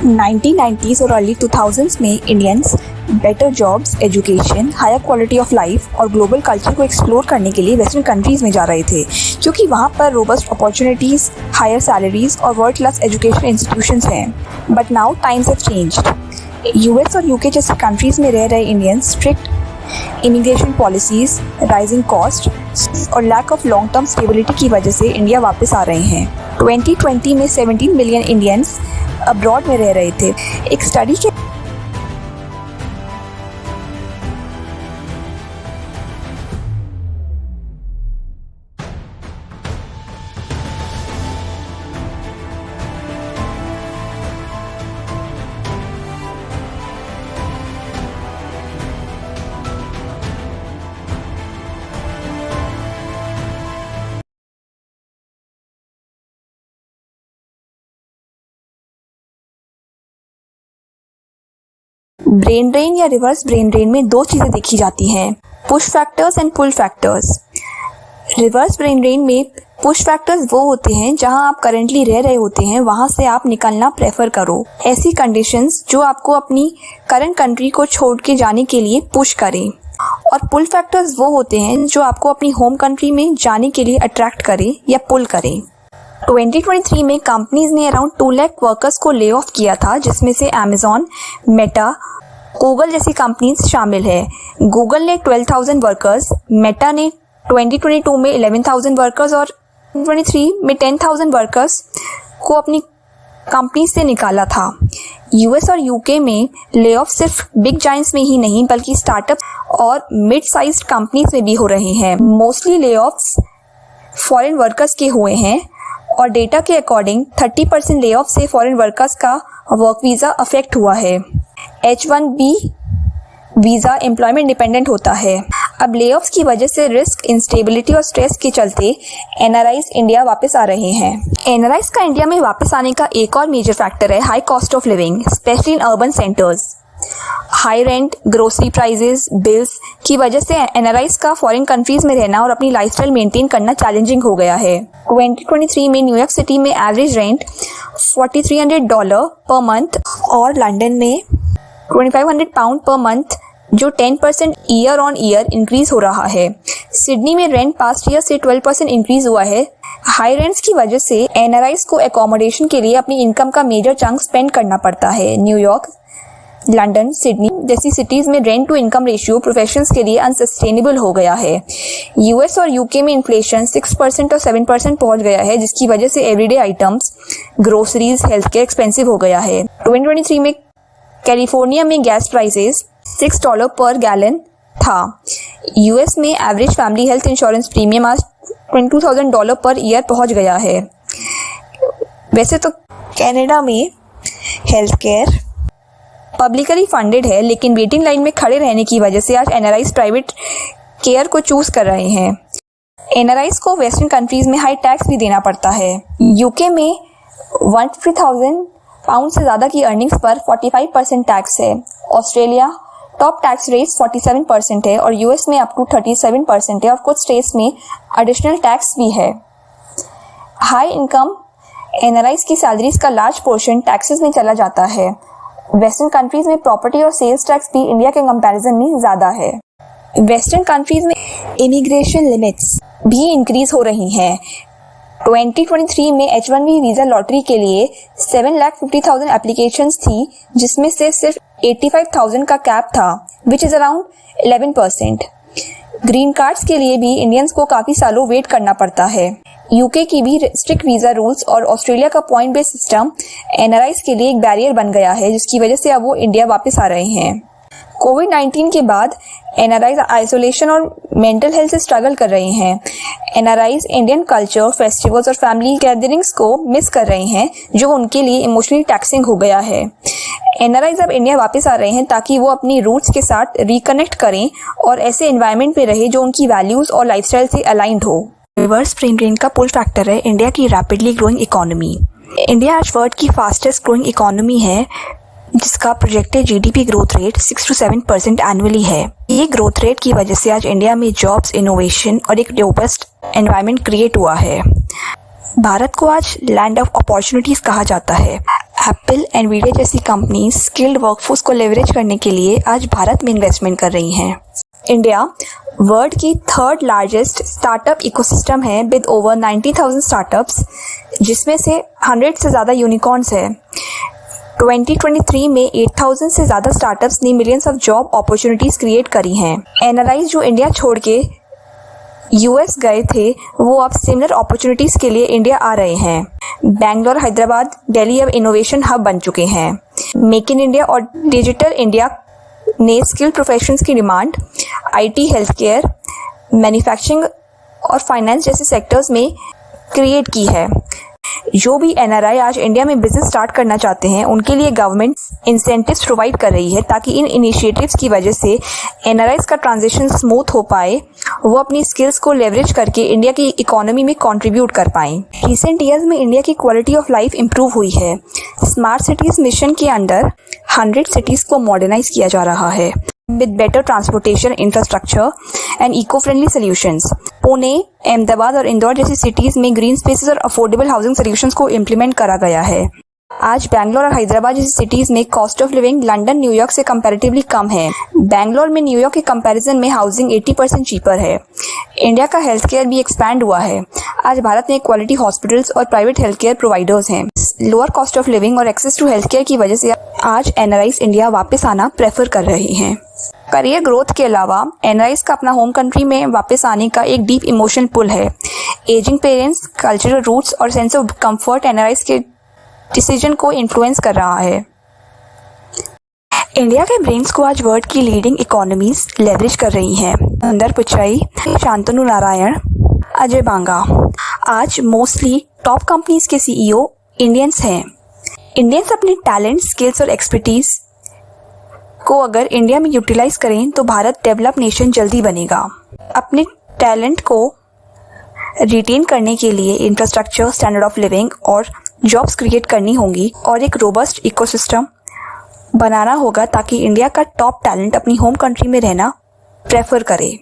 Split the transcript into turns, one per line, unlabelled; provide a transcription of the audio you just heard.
1990s और early 2000s में Indians better jobs, education, higher quality of life और global culture को explore करने के लिए वेस्टर्न कंट्रीज़ में जा रहे थे, क्योंकि वहाँ पर रोबस्ट अपॉर्चुनिटीज़, हायर सैलरीज और वर्ल्ड क्लास एजुकेशन इंस्टीट्यूशंस हैं। But now times have changed. US और यूके जैसे कंट्रीज़ में रह रहे Indians strict immigration policies, rising cost और lack of long term stability की वजह से इंडिया वापस आ रहे हैं। 2020 में 17 मिलियन इंडियंस अब्रॉड में रह रहे थे। एक स्टडी के ब्रेन ड्रेन या रिवर्स ब्रेन ड्रेन में दो चीज़ें देखी जाती हैं, push factors and pull factors. Reverse brain drain में पुश फैक्टर्स वो होते हैं जहां आप करंटली रह रहे होते हैं वहां से आप निकलना प्रेफर करो, ऐसी कंडीशंस जो आपको अपनी करंट कंट्री को छोड़ के जाने के लिए पुश करें। और पुल फैक्टर्स वो होते हैं जो आपको अपनी होम कंट्री में जाने के लिए अट्रैक्ट करें या पुल करें। 2023 में कंपनीज ने अराउंड 2 लाख वर्कर्स को ले ऑफ किया था, जिसमें से अमेजॉन, मेटा, गूगल जैसी कंपनीज शामिल है। गूगल ने 12,000 वर्कर्स, मेटा ने 2022 में 11,000 वर्कर्स और 2023 में 10,000 वर्कर्स को अपनी कंपनी से निकाला था। यूएस और यूके में ले ऑफ सिर्फ बिग जायंट्स में ही नहीं बल्कि स्टार्टअप और मिड साइज्ड कंपनीज में भी हो रहे हैं। मोस्टली ले ऑफ्स फॉरेन वर्कर्स के हुए हैं और डेटा के अकॉर्डिंग 30% ले ऑफ से फॉरेन वर्कर्स का वर्क वीज़ा अफेक्ट हुआ है। H1B वीज़ा एम्प्लॉयमेंट डिपेंडेंट होता है। अब लेऑफ्स की वजह से रिस्क, इंस्टेबिलिटी और स्ट्रेस के चलते एनआरआईज इंडिया वापस आ रहे हैं। एनआरआईज का इंडिया में वापस आने का एक और मेजर फैक्टर है high cost of living, specially in urban centres. High rent, grocery prices, bills की वजह से एनआरआईज का फॉरेन कंट्रीज में रहना और अपनी लाइफस्टाइल मेंटेन करना चैलेंजिंग हो गया है। 2023 में न्यूयॉर्क सिटी में एवरेज रेंट $4,300 पर मंथ और लंदन में 2,500 पाउंड पर मंथ, जो 10% ईयर ऑन ईयर इंक्रीज हो रहा है। सिडनी में रेंट पास्ट ईयर से 12% इंक्रीज हुआ है। हाई रेंट्स की वजह से एनआरआईज को एकोमोडेशन के लिए अपनी इनकम का मेजर चंक स्पेंड करना पड़ता है। न्यूयॉर्क, लंदन, सिडनी जैसी सिटीज में rent to income ratio professions के लिए अनसस्टेनेबल हो गया है। यूएस और यूके में इन्फ्लेशन 6% और 7% पहुंच गया है, जिसकी वजह से everyday items, groceries, health care expensive हो गया है। 2023 में कैलिफोर्निया में गैस प्राइसेस $6 पर गैलन था। यूएस में average family health insurance premium आज $22,000 पर ईयर पहुंच गया है। वैसे तो कनाडा में हेल्थ केयर पब्लिकली फंडेड है, लेकिन वेटिंग लाइन में खड़े रहने की वजह से आज एनआरआईज प्राइवेट केयर को चूज कर रहे हैं। एनआरआईज को वेस्टर्न कंट्रीज में हाई टैक्स भी देना पड़ता है। यूके में 150,000 पाउंड से ज़्यादा की अर्निंग्स पर 45% टैक्स है। ऑस्ट्रेलिया टॉप टैक्स रेट 47% है और यूएस में अप टू 37% है और कुछ स्टेट्स में एडिशनल टैक्स भी है। हाई इनकम एनआरआईज की सैलरीज का लार्ज पोर्शन टैक्सेस में चला जाता है। वेस्टर्न कंट्रीज में प्रॉपर्टी और सेल्स टैक्स भी इंडिया के कंपैरिजन में ज़्यादा है। वेस्टर्न कंट्रीज में इमिग्रेशन लिमिट्स भी इंक्रीज हो रही हैं। 2023 में H1B वीज़ा लॉटरी के लिए 7,50,000 एप्लीकेशंस थी, जिसमें से सिर्फ 85,000 का कैप था, which is around 11%। Green cards के लिए भी इंडियंस को काफ़ी सालों वेट करना पड़ता है। यूके की भी स्ट्रिक्ट वीज़ा रूल्स और ऑस्ट्रेलिया का पॉइंट बेस्ड सिस्टम एनआरआईज के लिए एक बैरियर बन गया है, जिसकी वजह से अब वो इंडिया वापस आ रहे हैं। कोविड-19 के बाद एनआरआईज आइसोलेशन और मेंटल हेल्थ से स्ट्रगल कर रहे हैं। एनआरआईज इंडियन कल्चर, फेस्टिवल्स और फैमिली गैदरिंग्स को मिस कर रहे हैं, जो उनके लिए इमोशनली टैक्सिंग हो गया है। एनआरआईज अब इंडिया वापस आ रहे हैं ताकि वो अपनी रूट्स के साथ रिकनेक्ट करें और ऐसे एनवायरनमेंट में रहे जो उनकी वैल्यूज और लाइफस्टाइल से अलाइंड हो। रिवर्स ब्रेन ड्रेन का पुल फैक्टर है इंडिया की रैपिडली ग्रोइंग इकोनॉमी। इंडिया आज वर्ल्ड की फास्टेस्ट ग्रोइंग इकोनॉमी है, जिसका projected GDP growth rate 6 to 7% annually है। ये ग्रोथ रेट की वजह से आज इंडिया में जॉब्स, इनोवेशन और एक रोबस्ट एनवायरनमेंट क्रिएट हुआ है। भारत को आज लैंड ऑफ अपॉर्चुनिटीज कहा जाता है। एप्पल, एनवीडिया जैसी कंपनीज स्किल्ड वर्कफोर्स को लेवरेज करने के लिए आज भारत में इन्वेस्टमेंट कर रही हैं। इंडिया वर्ल्ड की थर्ड लार्जेस्ट स्टार्टअप इकोसिस्टम है विद ओवर 90,000 स्टार्टअप्स, जिसमें से 100 से ज़्यादा यूनिकॉर्न्स है। 2023 में 8,000 से ज़्यादा स्टार्टअप्स ने millions of job opportunities create करी हैं। एनआरआई जो इंडिया छोड़ के यूएस गए थे, वो अब सिमिलर अपॉर्चुनिटीज़ के लिए इंडिया आ रहे हैं। बैंगलोर, हैदराबाद, दिल्ली अब इनोवेशन हब बन चुके हैं। मेक इन इंडिया और डिजिटल इंडिया ने स्किल प्रोफेशंस की demand IT, health care, manufacturing और फाइनेंस जैसे सेक्टर्स में क्रिएट की है। जो भी एनआरआई आज इंडिया में बिजनेस स्टार्ट करना चाहते हैं, उनके लिए गवर्नमेंट इंसेंटिव्स प्रोवाइड कर रही है ताकि इन इनिशिएटिव्स की वजह से एनआरआईज का ट्रांजिशन स्मूथ हो पाए, वो अपनी स्किल्स को लेवरेज करके इंडिया की इकोनॉमी में कंट्रीब्यूट कर पाएं। रिसेंट ईयर्स में इंडिया की क्वालिटी ऑफ लाइफ इंप्रूव हुई है। स्मार्ट सिटीज मिशन के अंडर 100 सिटीज को मॉडर्नाइज किया जा रहा है with better transportation infrastructure and eco-friendly solutions. Pune, Ahmedabad और इंदौर जैसी सिटीज में ग्रीन स्पेसेस और अफोर्डेबल हाउसिंग सॉल्यूशंस को इम्प्लीमेंट करा गया है। आज बैंगलोर और हैदराबाद जैसी सिटीज में cost of living London, New York से कंपैरेटिवली कम है। बैंगलोर में न्यूयॉर्क के कंपैरिजन में हाउसिंग 80% चीपर है। इंडिया का हेल्थ केयर भी एक्सपैंड हुआ है। आज भारत में क्वालिटी हॉस्पिटल्स और प्राइवेट हेल्थ केयर प्रोवाइडर्स हैं। लोअर कॉस्ट ऑफ लिविंग और एक्सेस टू हेल्थ केयर की वजह से आज एनआरआईज इंडिया वापस आना प्रेफर कर रहे हैं। करियर ग्रोथ के अलावा एनआरआईज का अपना होम कंट्री में वापस आने का एक डीप इमोशनल पुल है। एजिंग पेरेंट्स, कल्चरल रूट्स और सेंस ऑफ कंफर्ट एनआरआईज के डिसीजन को इन्फ्लुएंस कर रहा है। इंडिया के ब्रेन्स को आज वर्ल्ड की लीडिंग इकोनॉमीज लेवरेज कर रही हैं। सुंदर पिचाई, शांतनु नारायण, अजय बांगा। आज मोस्टली टॉप कंपनीज के सीईओ इंडियंस हैं। इंडियंस अपने टैलेंट, स्किल्स और एक्सपर्टीज को अगर इंडिया में यूटिलाइज करें तो भारत डेवलप नेशन जल्दी बनेगा। अपने टैलेंट को रिटेन करने के लिए इंफ्रास्ट्रक्चर, स्टैंडर्ड ऑफ लिविंग और जॉब्स क्रिएट करनी होंगी और एक रोबस्ट इकोसिस्टम बनाना होगा ताकि इंडिया का टॉप टैलेंट अपनी होम कंट्री में रहना प्रेफर करे।